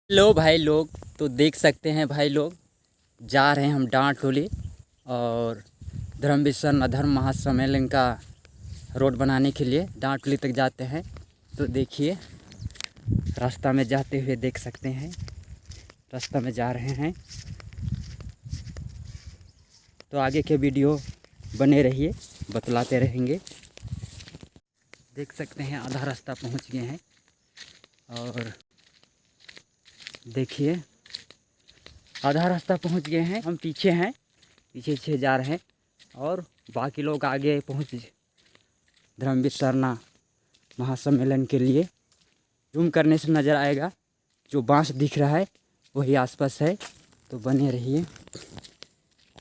लो भाई लोग, तो देख सकते हैं भाई लोग, जा रहे हैं हम डांट टोली और धर्म विसर्जन अधर्म महासम्मेलन का रोड बनाने के लिए डांट टोली तक जाते हैं। तो देखिए रास्ता में जाते हुए देख सकते हैं, रास्ता में जा रहे हैं। तो आगे के वीडियो बने रहिए, बतलाते रहेंगे। देख सकते हैं आधा रास्ता पहुंच गए हैं और देखिए आधा रास्ता पहुंच गए हैं। हम पीछे हैं, पीछे जा रहे हैं और बाकी लोग आगे पहुंच धर्म विसर्जन महासम्मेलन के लिए। जूम करने से नज़र आएगा, जो बांस दिख रहा है वही आसपास है। तो बने रहिए।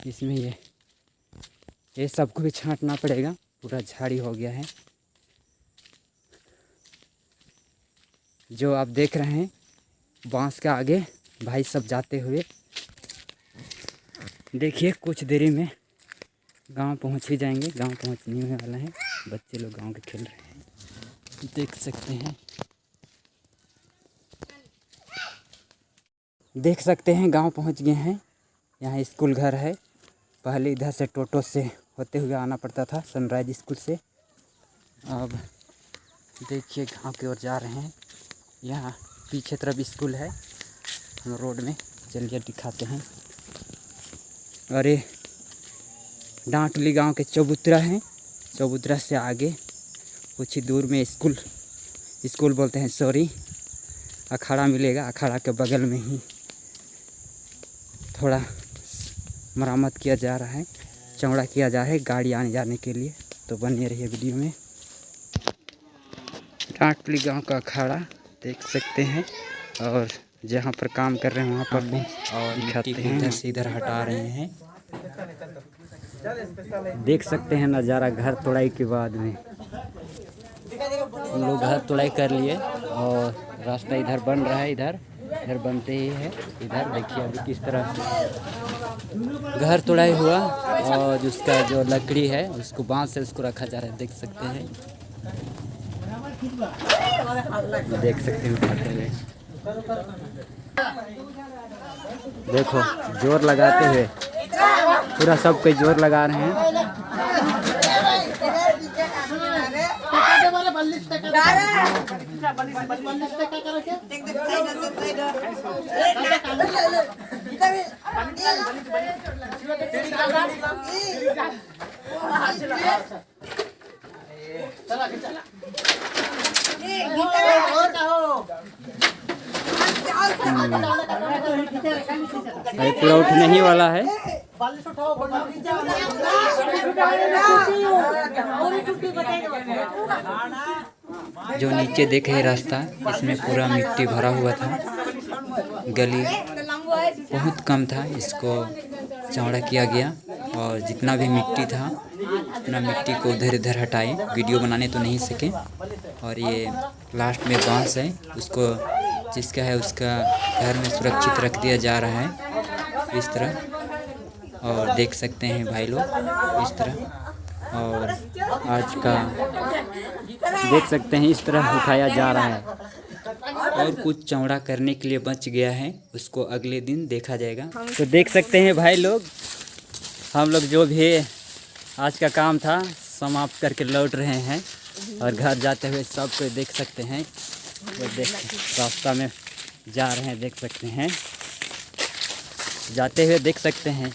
इसमें ये सबको भी छांटना पड़ेगा, पूरा झाड़ी हो गया है। जो आप देख रहे हैं बांस के आगे भाई सब जाते हुए, देखिए कुछ देरी में गांव पहुंच ही जाएंगे। गांव पहुंचने होने वाला है, बच्चे लोग गांव के खेल रहे हैं, देख सकते हैं। देख सकते हैं गांव पहुंच गए हैं। यहाँ स्कूल घर है। पहले इधर से टोटो से होते हुए आना पड़ता था, सनराइज स्कूल से। अब देखिए गांव की ओर जा रहे हैं। यहाँ पीछे तरफ स्कूल है, हम रोड में चलिए दिखाते हैं। अरे डांटली गांव के चबूतरा है। चबूतरा से आगे कुछ ही दूर में स्कूल बोलते हैं, सॉरी, अखाड़ा मिलेगा। अखाड़ा के बगल में ही थोड़ा मरम्मत किया जा रहा है, चौड़ा किया जा रहा है गाड़ी आने जाने के लिए। तो बने रहिए वीडियो में। डांटली गांव का अखाड़ा देख सकते हैं और जहाँ पर काम कर रहे हैं वहाँ पर और दिखाते हैं। इधर से इधर हटा रहे हैं, देख सकते हैं नज़ारा। घर तोड़ाई के बाद में हम लोग घर तोड़ाई कर लिए और रास्ता इधर बन रहा है। इधर बनते ही है। इधर देखिए अभी किस तरह घर तोड़ाई हुआ और उसका जो लकड़ी है उसको बांस से उसको रखा जा रहा है, देख सकते हैं। देख सकते हैं उठाते हुए, देखो जोर लगाते हुए पूरा सब कोई जोर लगा रहे हैं। पूरा उठने ही वाला है। जो नीचे देखे रास्ता, इसमें पूरा मिट्टी भरा हुआ था। गली बहुत कम था, इसको चौड़ा किया गया और जितना भी मिट्टी था उतना मिट्टी को उधर इधर हटाए। वीडियो बनाने तो नहीं सके। और ये लास्ट में बांस है, उसको जिसका है उसका घर में सुरक्षित रख दिया जा रहा है इस तरह। और देख सकते हैं भाई लोग इस तरह। और आज का देख सकते हैं इस तरह उठाया जा रहा है और कुछ चौड़ा करने के लिए बच गया है, उसको अगले दिन देखा जाएगा। तो देख सकते हैं भाई लोग, हम लोग जो भी आज का काम था समाप्त करके लौट रहे हैं और घर जाते हुए सब कोई देख सकते हैं। वो देख रास्ता में जा रहे हैं, देख सकते हैं, जाते हुए देख सकते हैं।